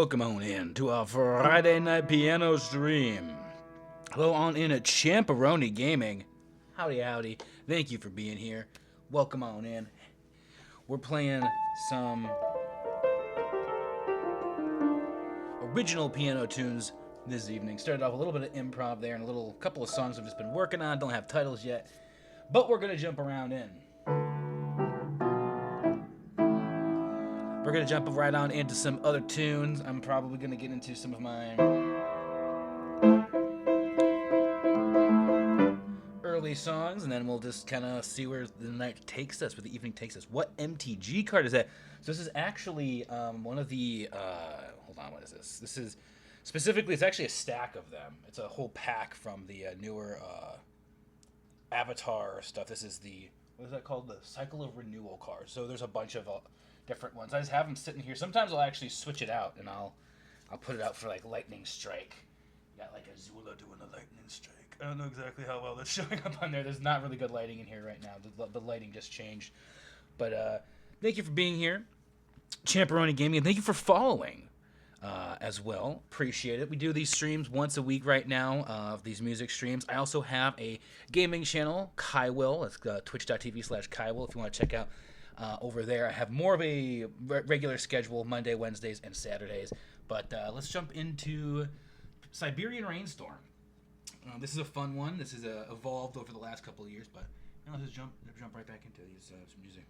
welcome on in to our Friday night piano stream. Hello on in at Champeroni Gaming. Howdy, howdy. Thank you for being here. Welcome on in. We're playing some original piano tunes this evening. Started off a little bit of improv there and a couple of songs I've just been working on. Don't have titles yet, but we're going to jump around in. We're going to jump right on into some other tunes. I'm probably going to get into some of my early songs, and then we'll just kind of see where the night takes us, where the evening takes us. What MTG card is that? So this is actually one of the, hold on, what is this? This is, specifically, it's actually a stack of them. It's a whole pack from the newer Avatar stuff. This is the, what is that called? The Cycle of Renewal cards. So there's a bunch of different ones. I just have them sitting here. Sometimes I'll actually switch it out, and I'll put it out for like Lightning Strike. Got like Azula doing a Lightning Strike. I don't know exactly how well that's showing up on there. There's not really good lighting in here right now. The lighting just changed. But thank you for being here, Champeroni Gaming, and thank you for following as well. Appreciate it. We do these streams once a week right now, of these music streams. I also have a gaming channel, Kaiwill. It's twitch.tv/Kaiwill if you want to check out over there. I have more of a regular schedule, Monday, Wednesdays, and Saturdays. But let's jump into Siberian Rainstorm. This is a fun one. This has evolved over the last couple of years, but let's just jump right back into these some music.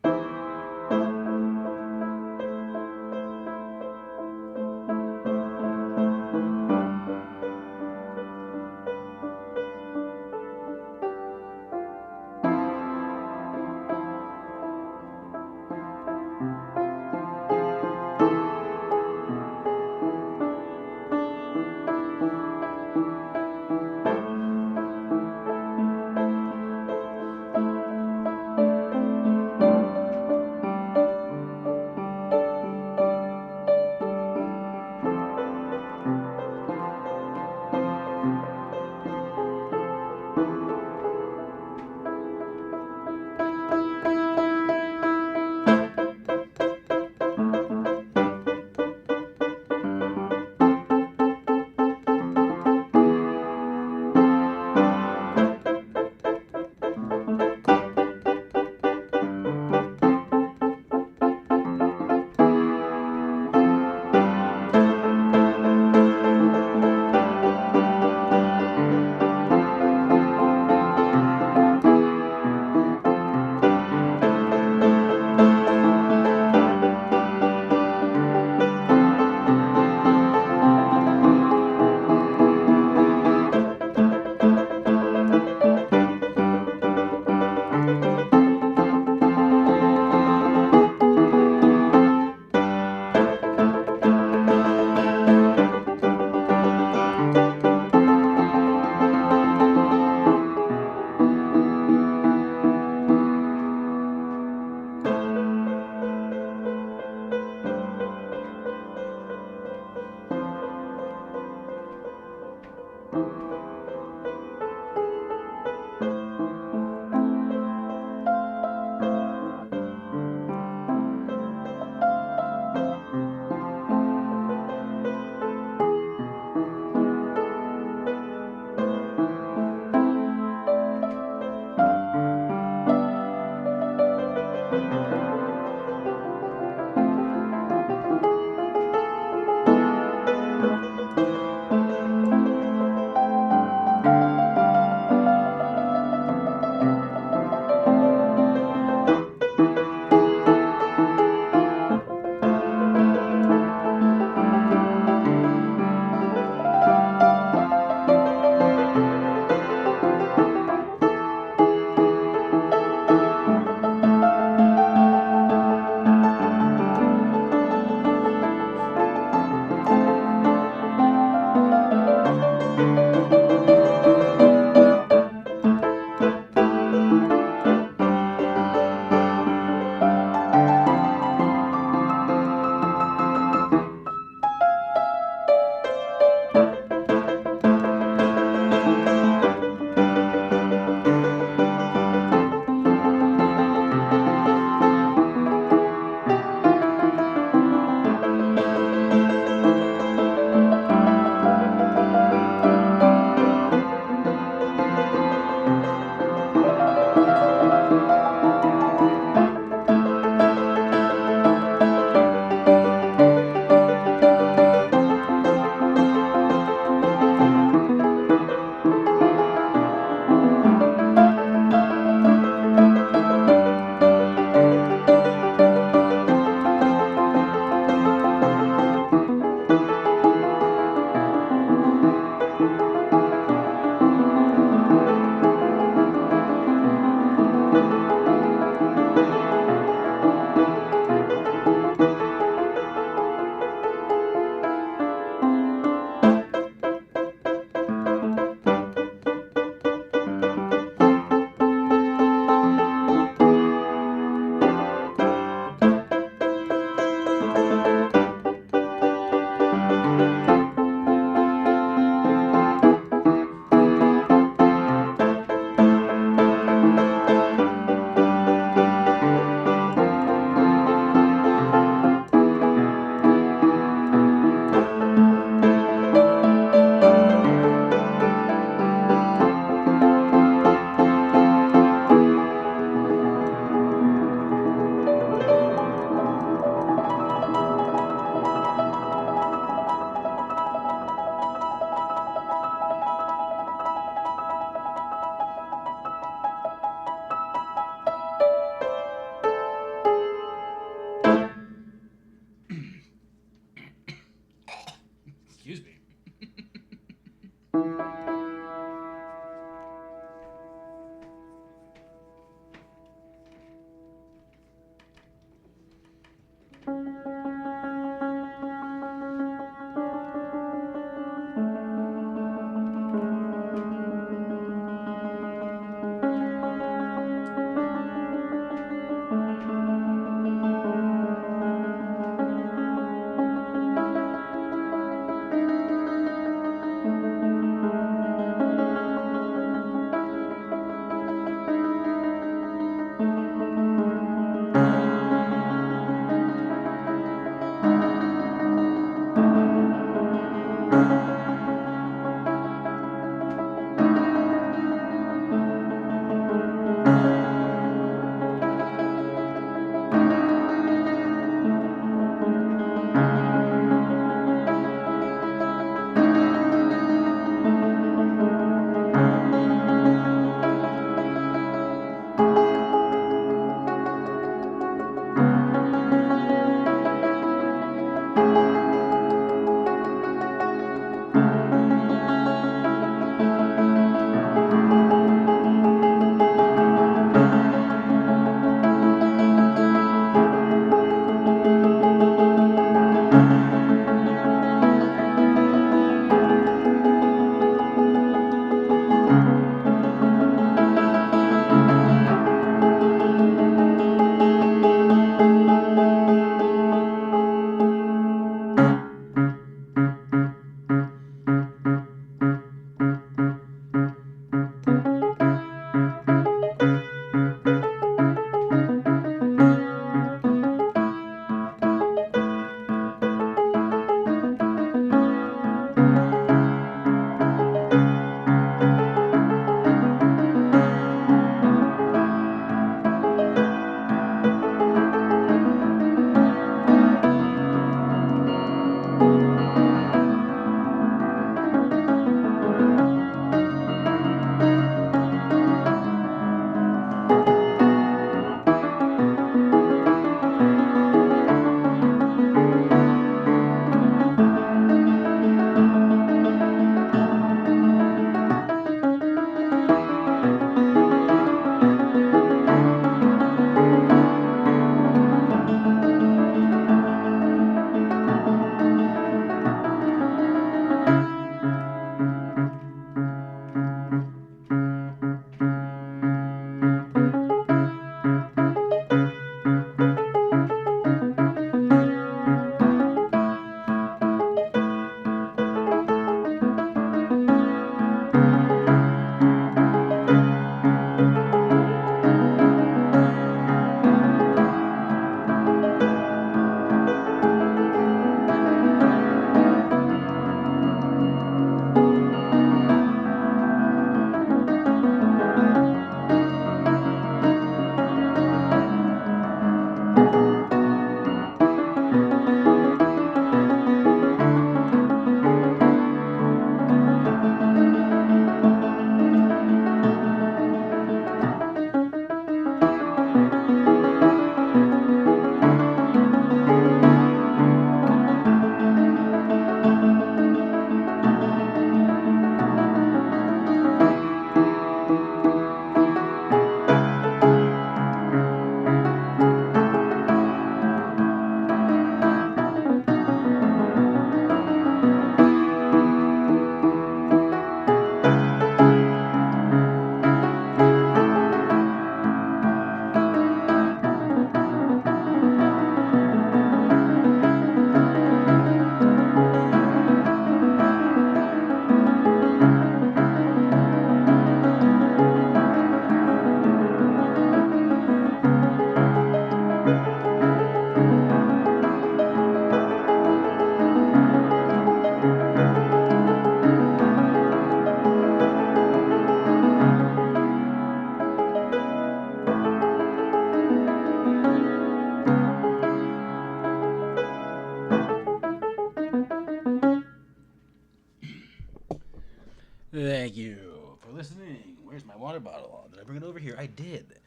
Thank you for listening. Where's my water bottle? Did I bring it over here? I did.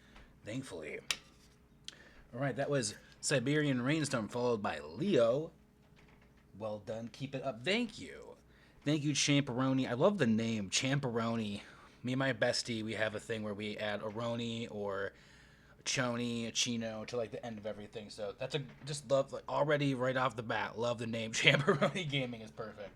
Thankfully. Alright, that was Siberian Rainstorm followed by Leo. Well done. Keep it up. Thank you. Thank you, Champeroni. I love the name, Champeroni. Me and my bestie, we have a thing where we add Aroni or Choni, a Chino to like the end of everything. So that's just love, like already right off the bat, love the name. Champeroni Gaming is perfect.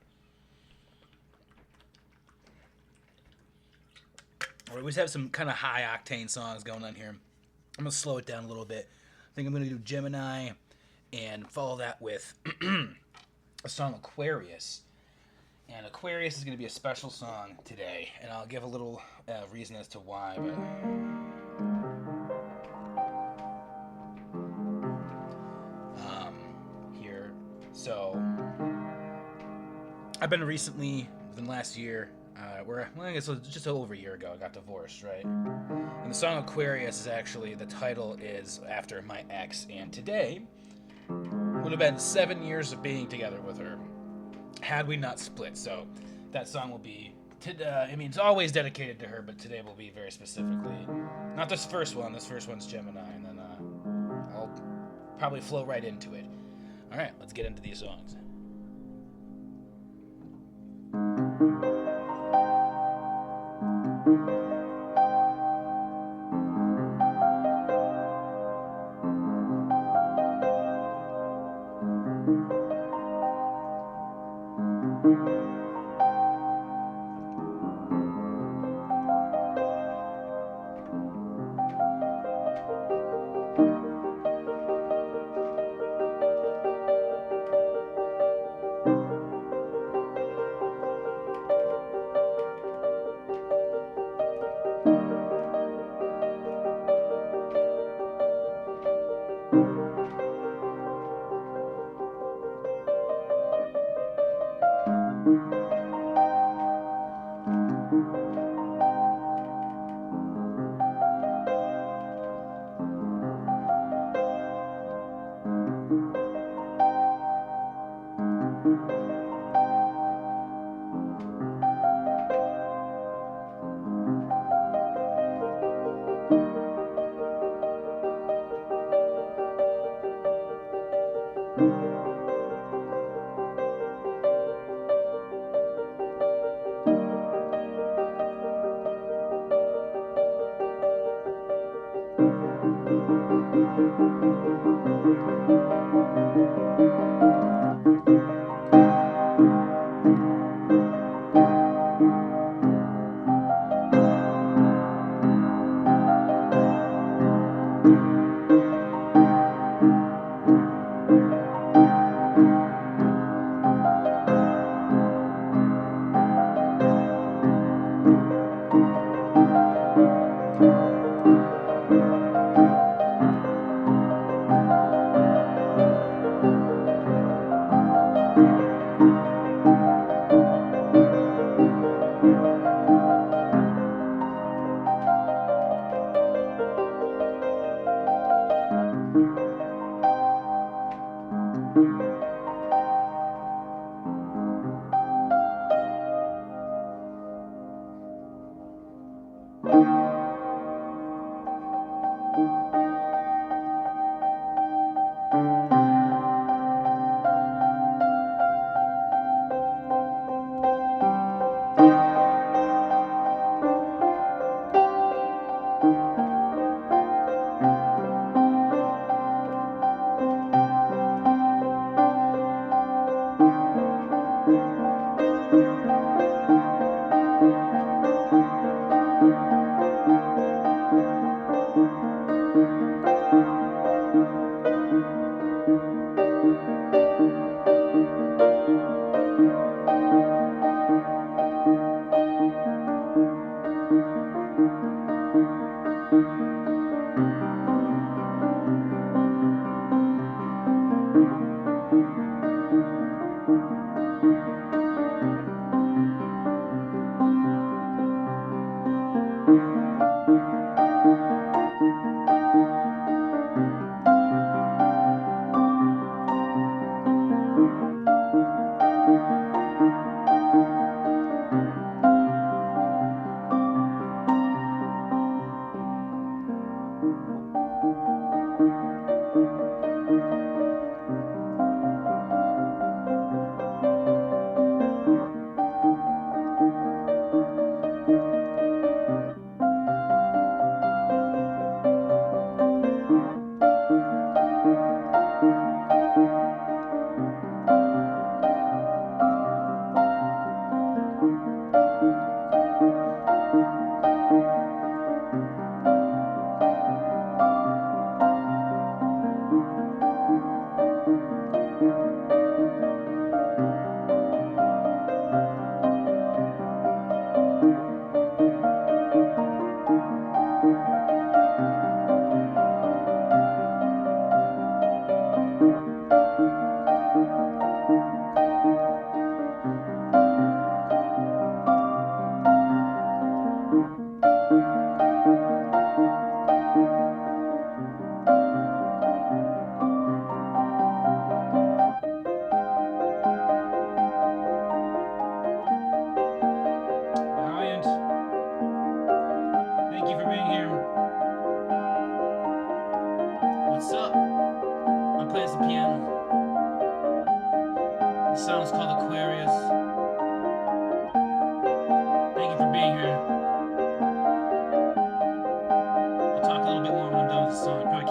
We always have some kind of high octane songs going on here. I'm gonna slow it down a little bit. I think I'm gonna do Gemini and follow that with a song Aquarius. And Aquarius is gonna be a special song today, and I'll give a little reason as to why. But here, so I've been recently, within the last year. I guess it was just over a year ago, I got divorced, right? And the song Aquarius is actually, the title is after my ex, and today would have been 7 years of being together with her had we not split. So that song will be, it's always dedicated to her, but today will be very specifically, not this first one, this first one's Gemini, and then I'll probably flow right into it. Alright, let's get into these songs.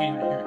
can't even hear it.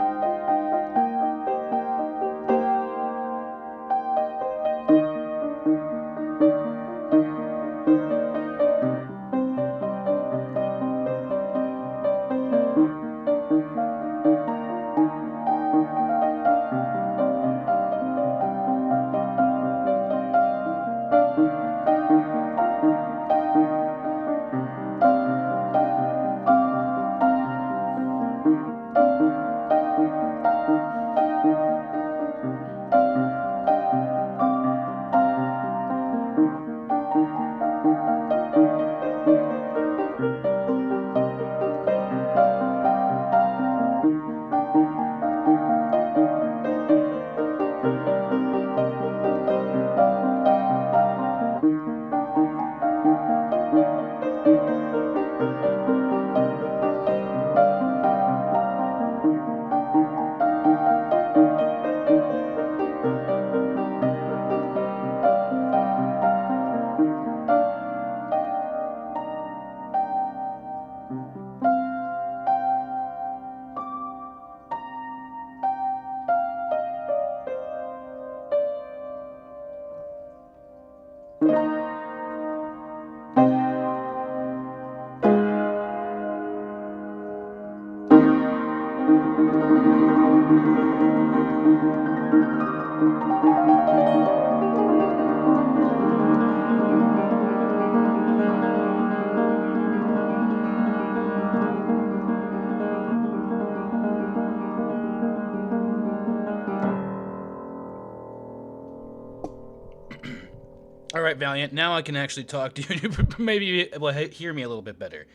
All right, Valiant. Now I can actually talk to you. Maybe will hear me a little bit better.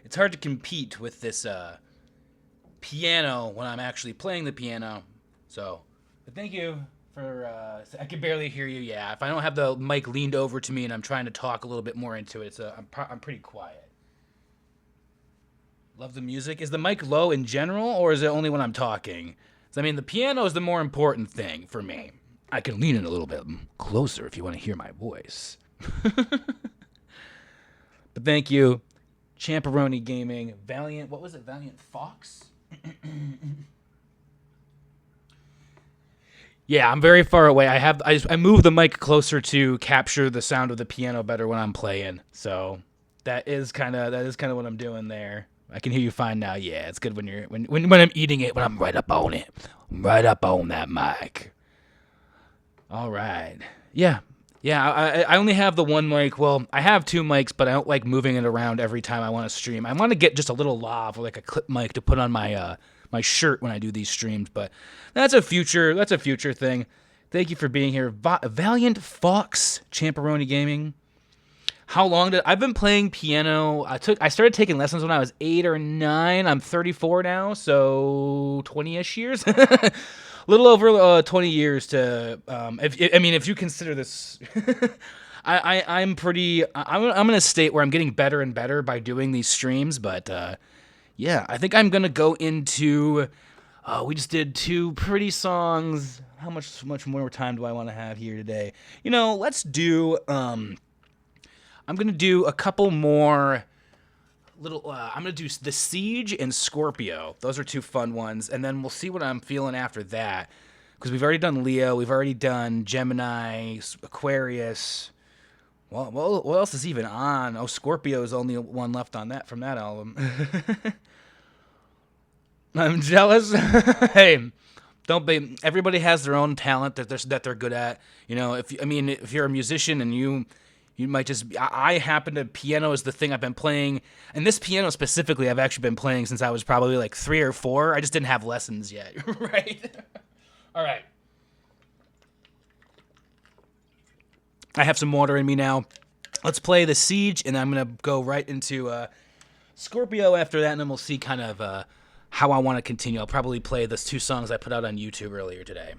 It's hard to compete with this piano when I'm actually playing the piano. So, but thank you for. I can barely hear you. Yeah, if I don't have the mic leaned over to me and I'm trying to talk a little bit more into it, I'm pretty quiet. Love the music. Is the mic low in general, or is it only when I'm talking? I mean, the piano is the more important thing for me. I can lean in a little bit closer if you want to hear my voice. But thank you, Champeroni Gaming, Valiant. What was it? Valiant Fox. Yeah, I'm very far away. I move the mic closer to capture the sound of the piano better when I'm playing. So that is kind of what I'm doing there. I can hear you fine now. Yeah, it's good when I'm eating it, when I'm right up on it. I'm right up on that mic. All right. Yeah. I only have the one mic. Well, I have two mics, but I don't like moving it around every time I want to stream. I want to get just a little lav or like a clip mic to put on my my shirt when I do these streams, but that's a future thing. Thank you for being here, Valiant Fox, Champeroni Gaming. How long I've been playing piano? I started taking lessons when I was 8 or 9. I'm 34 now, so 20-ish years. Little over 20 years to if you consider this. I'm in a state where I'm getting better and better by doing these streams, but yeah, I think I'm gonna go into. We just did 2 pretty songs. How much more time do I want to have here today? Let's do. I'm going to do a couple more little... I'm going to do The Siege and Scorpio. Those are 2 fun ones. And then we'll see what I'm feeling after that. Because we've already done Leo. We've already done Gemini, Aquarius. Well, what else is even on? Oh, Scorpio is only one left on that from that album. I'm jealous. Hey, don't be... Everybody has their own talent that they're good at. If you're a musician and you might just... I happen to... Piano is the thing I've been playing. And this piano specifically, I've actually been playing since I was probably like 3 or 4. I just didn't have lessons yet. Right? All right. I have some water in me now. Let's play The Siege, and I'm going to go right into Scorpio after that, and then we'll see kind of how I want to continue. I'll probably play those 2 songs I put out on YouTube earlier today.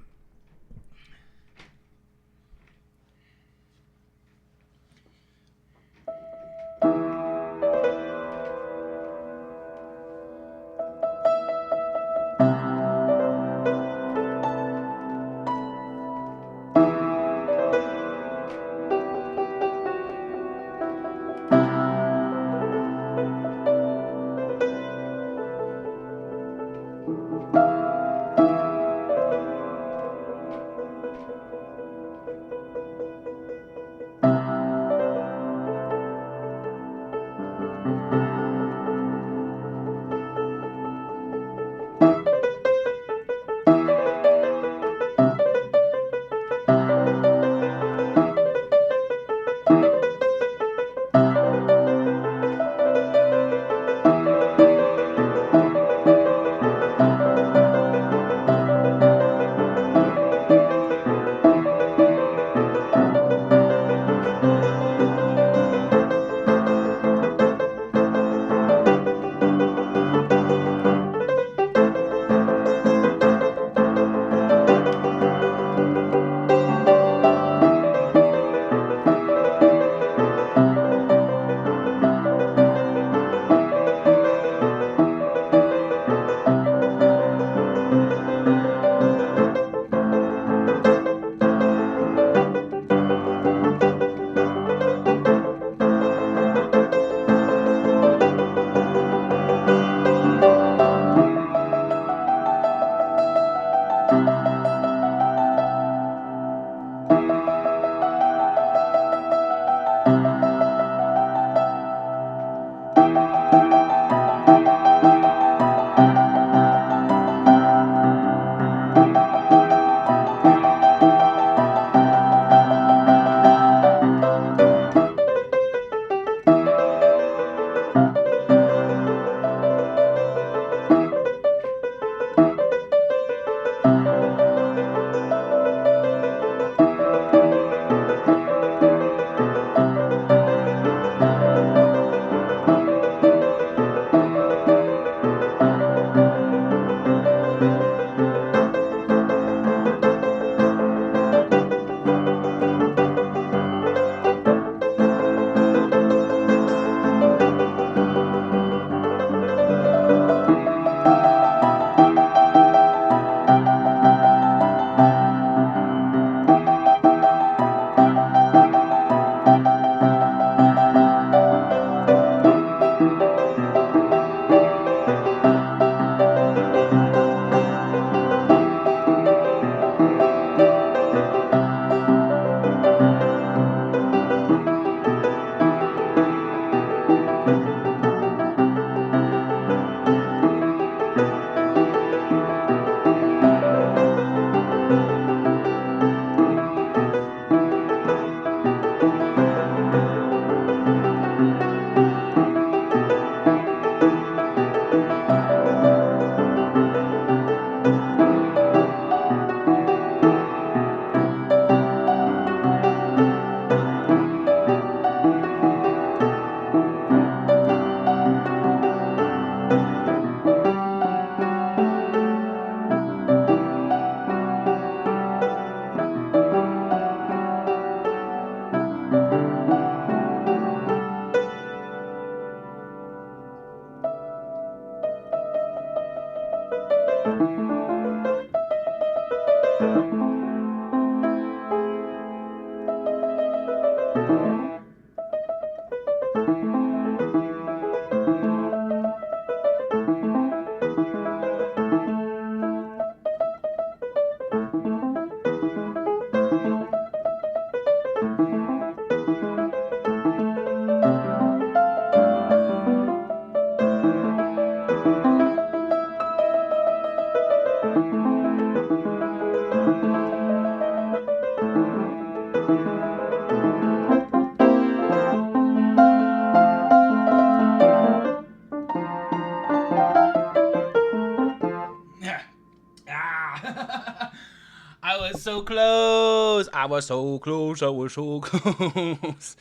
I was so close. I was so close. I was so close.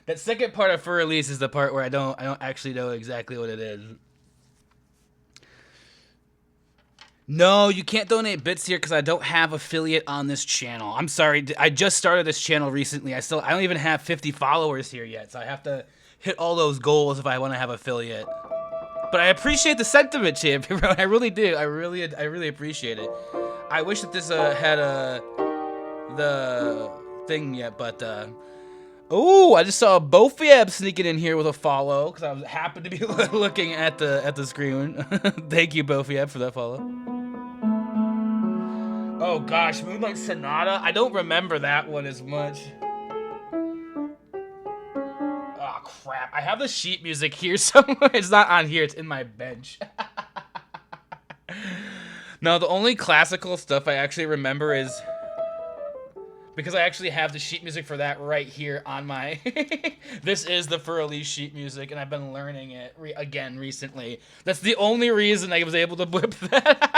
That second part of For Release is the part where I don't actually know exactly what it is. No, you can't donate bits here because I don't have affiliate on this channel. I'm sorry. I just started this channel recently. I don't even have 50 followers here yet, so I have to hit all those goals if I want to have affiliate. But I appreciate the sentiment, champ. I really do. I really appreciate it. I wish that this had the thing yet, but oh, I just saw Bofiab sneaking in here with a follow because I happened to be looking at the screen. Thank you, Bofiab, for that follow. Oh gosh, Moonlight Sonata. I don't remember that one as much. Oh crap! I have the sheet music here somewhere. It's not on here. It's in my bench. No, the only classical stuff I actually remember is because I actually have the sheet music for that right here on my. This is the For Elise sheet music, and I've been learning it again recently. That's the only reason I was able to whip that.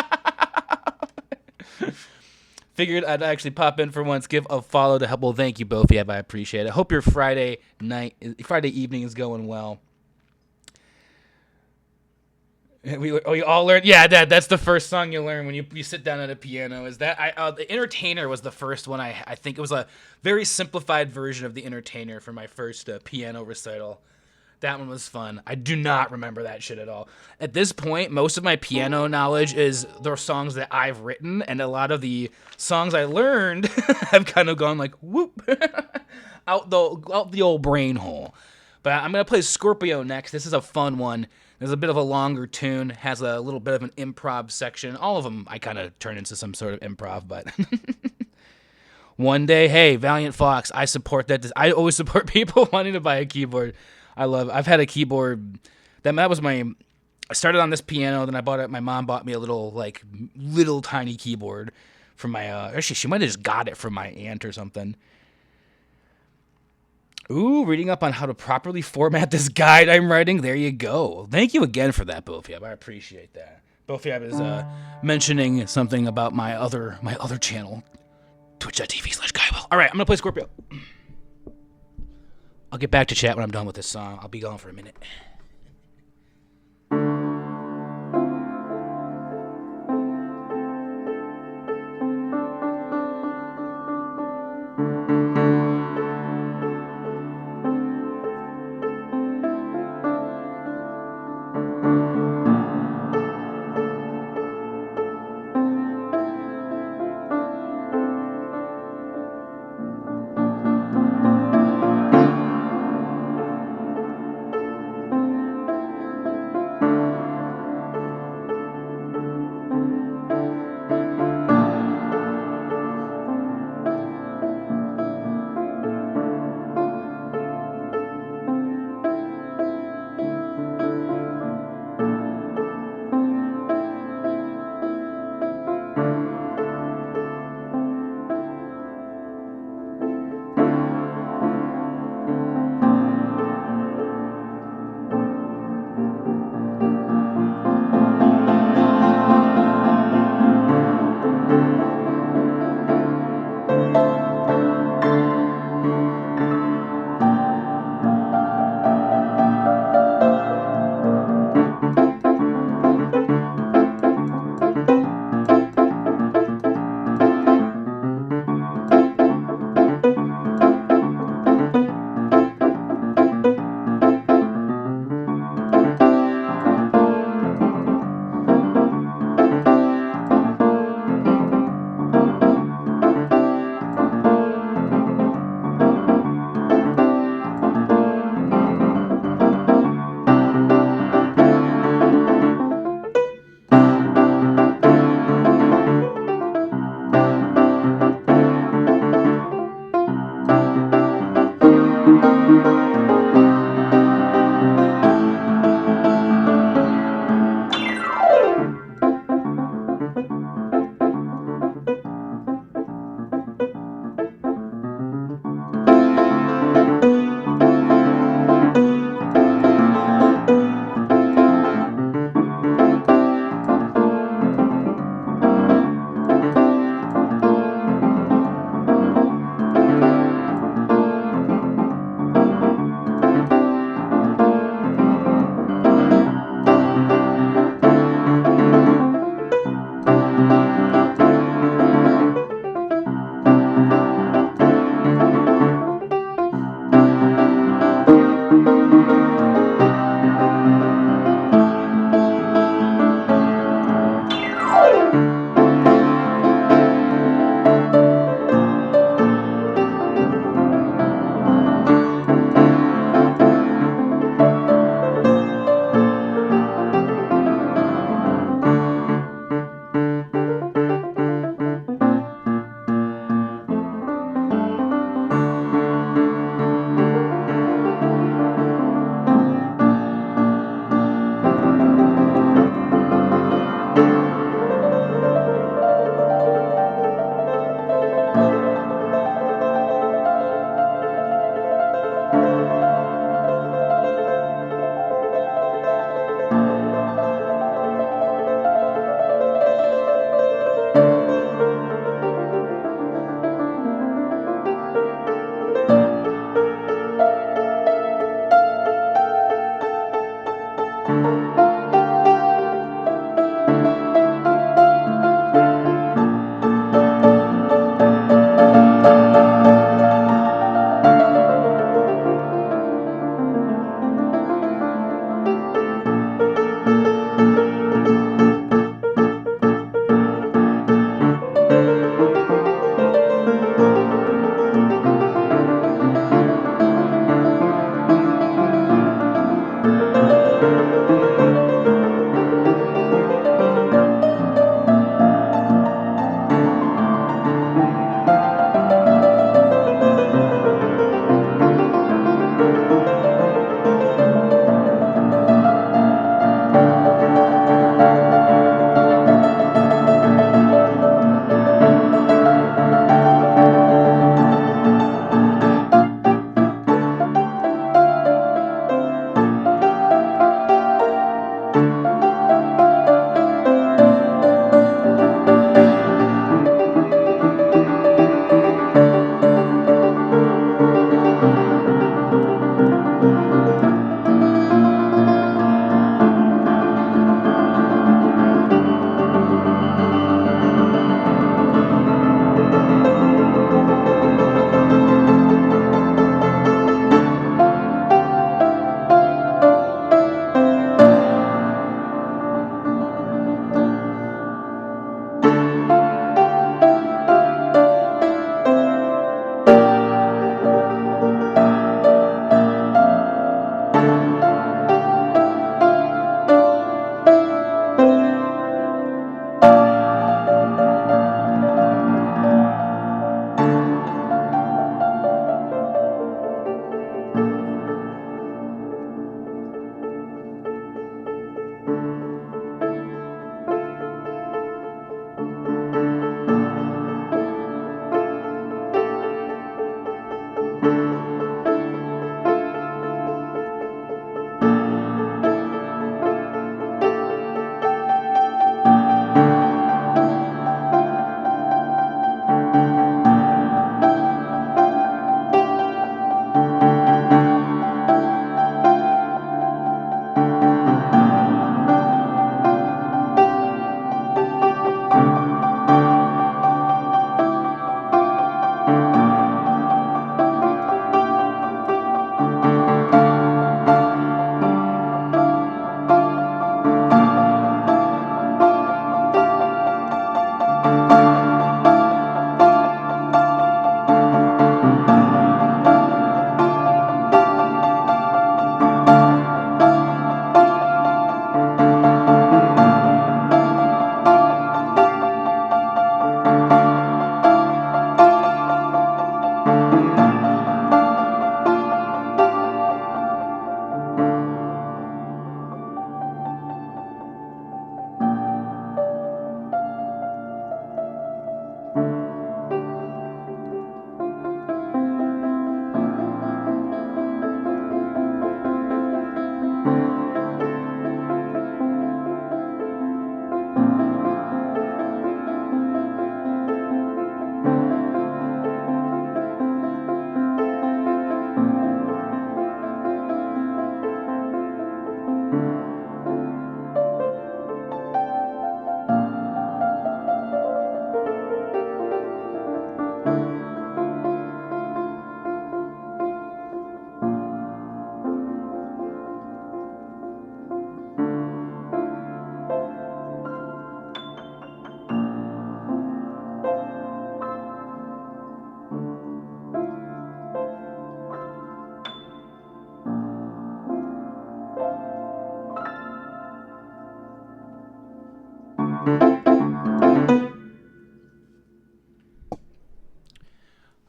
Figured I'd actually pop in for once, give a follow to help. Well, thank you both. I appreciate it. Hope your Friday evening is going well. We all learned. Yeah, that's the first song you learn when you sit down at a piano. Is that the Entertainer was the first one. I think it was a very simplified version of the Entertainer for my first piano recital. That one was fun. I do not remember that shit at all. At this point, most of my piano knowledge is the songs that I've written, and a lot of the songs I learned have kind of gone like whoop out the old brain hole. But I'm gonna play Scorpio next. This is a fun one. There's a bit of a longer tune, has a little bit of an improv section. All of them I kind of turn into some sort of improv, but one day, hey, Valiant Fox, I support that. I always support people wanting to buy a keyboard. I've had a keyboard. That was I started on this piano, then I bought it. My mom bought me a little tiny keyboard from my, actually, she might have just got it from my aunt or something. Ooh, reading up on how to properly format this guide I'm writing. There you go. Thank you again for that, Bofiab. I appreciate that. Bofiab is mentioning something about my other channel, twitch.tv/Kaiwell. All right, I'm going to play Scorpio. I'll get back to chat when I'm done with this song. I'll be gone for a minute.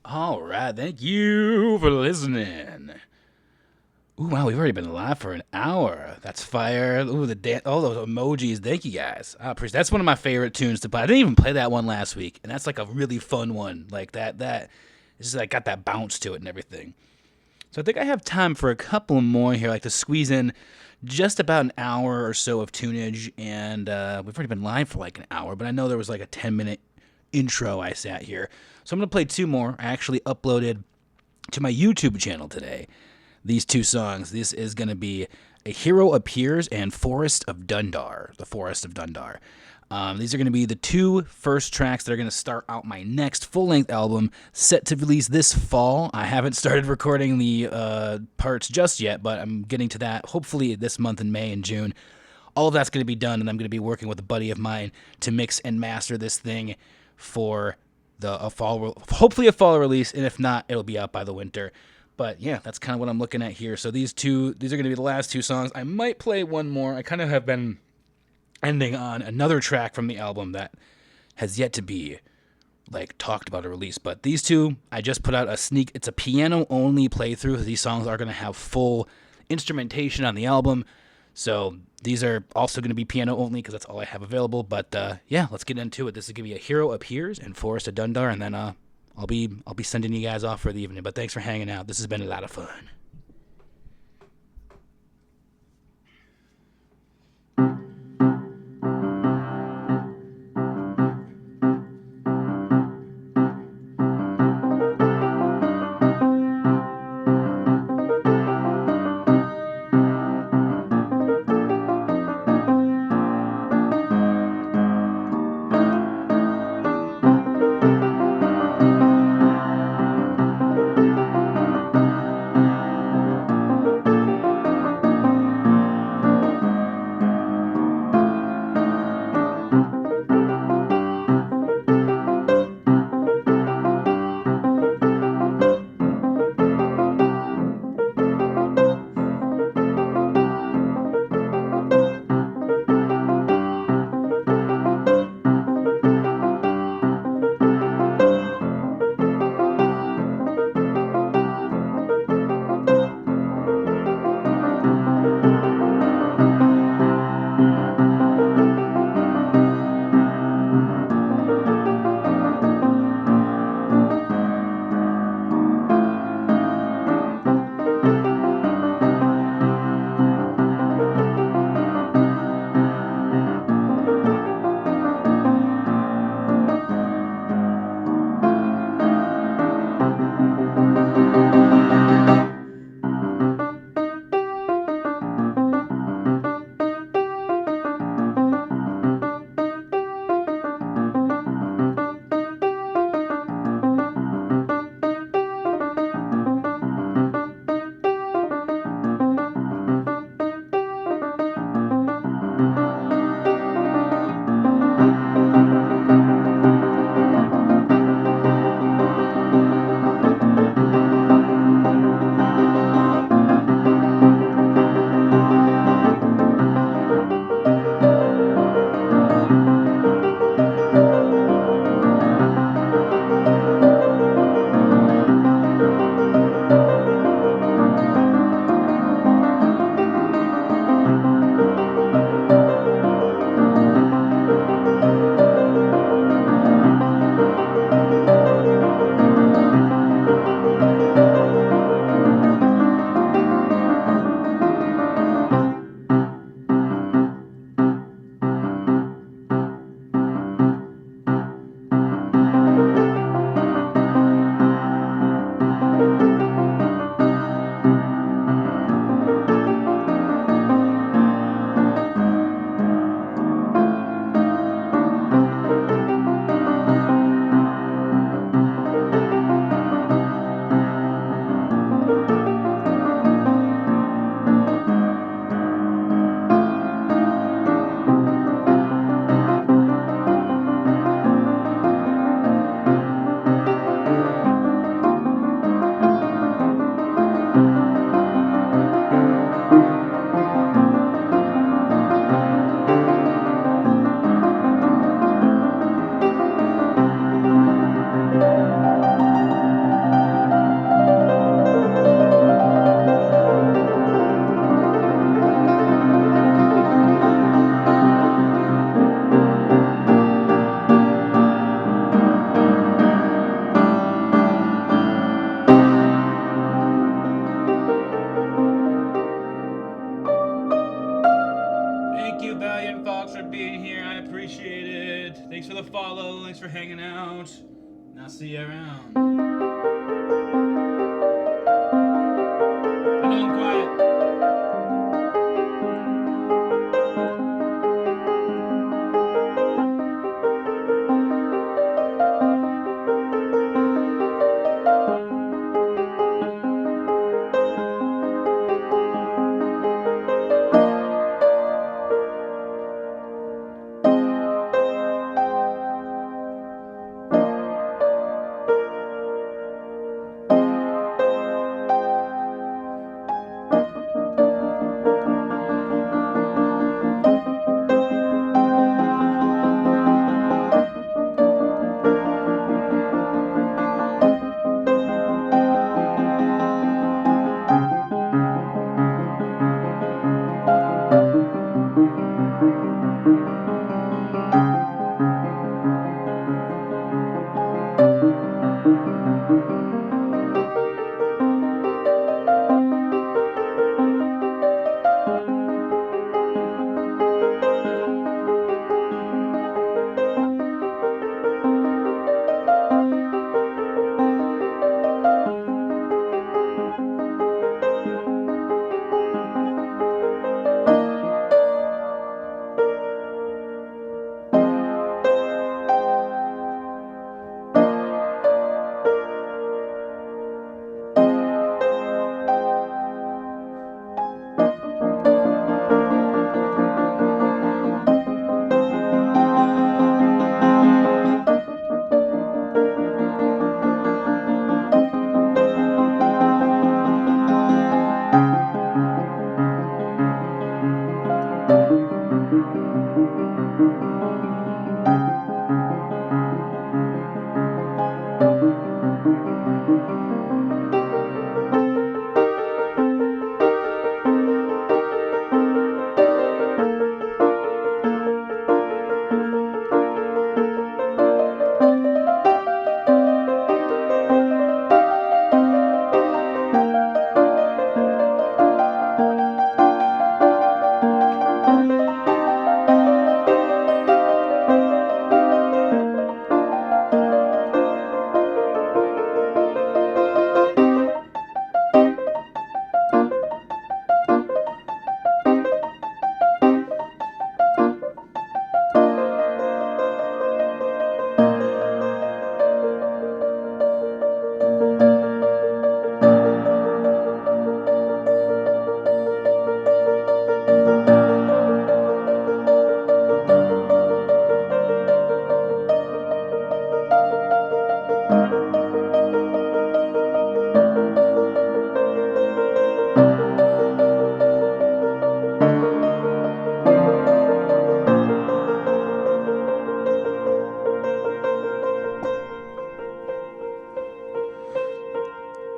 All right, thank you for listening. Ooh, wow, we've already been live for an hour. That's fire. Ooh, all those emojis. Thank you guys. I appreciate. That's one of my favorite tunes to play. I didn't even play that one last week, and that's like a really fun one. Like that. It's just like got that bounce to it and everything. So I think I have time for a couple more here, like to squeeze in just about an hour or so of tunage, and we've already been live for like an hour, but I know there was like a 10-minute intro I sat here. So I'm going to play two more. I actually uploaded to my YouTube channel today these two songs. This is going to be A Hero Appears and Forest of Dundar, The Forest of Dundar. These are going to be the two first tracks that are going to start out my next full-length album, set to release this fall. I haven't started recording the parts just yet, but I'm getting to that hopefully this month in May and June. All of that's going to be done, and I'm going to be working with a buddy of mine to mix and master this thing for hopefully a fall release, and if not, it'll be out by the winter. But yeah, that's kind of what I'm looking at here. So these are going to be the last two songs. I might play one more. I kind of have been ending on another track from the album that has yet to be like talked about or released. But these two, I just put out it's a piano only playthrough. These songs are going to have full instrumentation on the album. So these are also going to be piano only because that's all I have available. But yeah, let's get into it. This is going to be A Hero Appears and Forest of Dundar, and then I'll be sending you guys off for the evening. But thanks for hanging out. This has been a lot of fun. here. I appreciate it. Thanks for the follow. Thanks for hanging out. And I'll see you around. I know I'm quiet.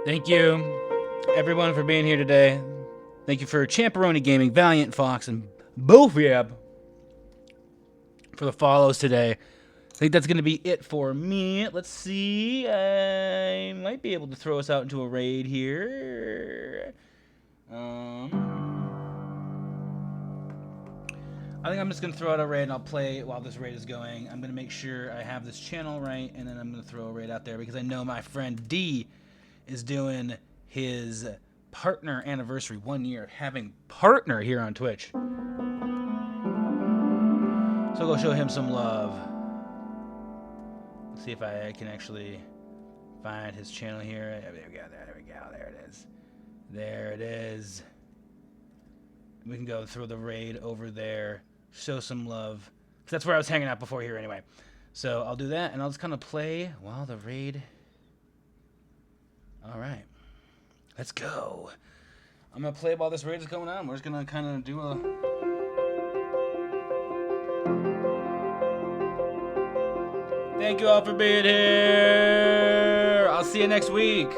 Thank you, everyone, for being here today. Thank you for Champeroni Gaming, Valiant Fox, and Bofiab for the follows today. I think that's going to be it for me. Let's see. I might be able to throw us out into a raid here. I think I'm just going to throw out a raid, and I'll play while this raid is going. I'm going to make sure I have this channel right, and then I'm going to throw a raid out there because I know my friend D is doing his partner anniversary, 1 year of having partner here on Twitch. So go show him some love. Let's see if I can actually find his channel here. There we go, there we go, there it is. There it is. We can go throw the raid over there, show some love. That's where I was hanging out before here anyway. So I'll do that, and I'll just kind of play while the raid... All right, let's go. I'm going to play while this raid is going on. We're just going to kind of do a... Thank you all for being here. I'll see you next week.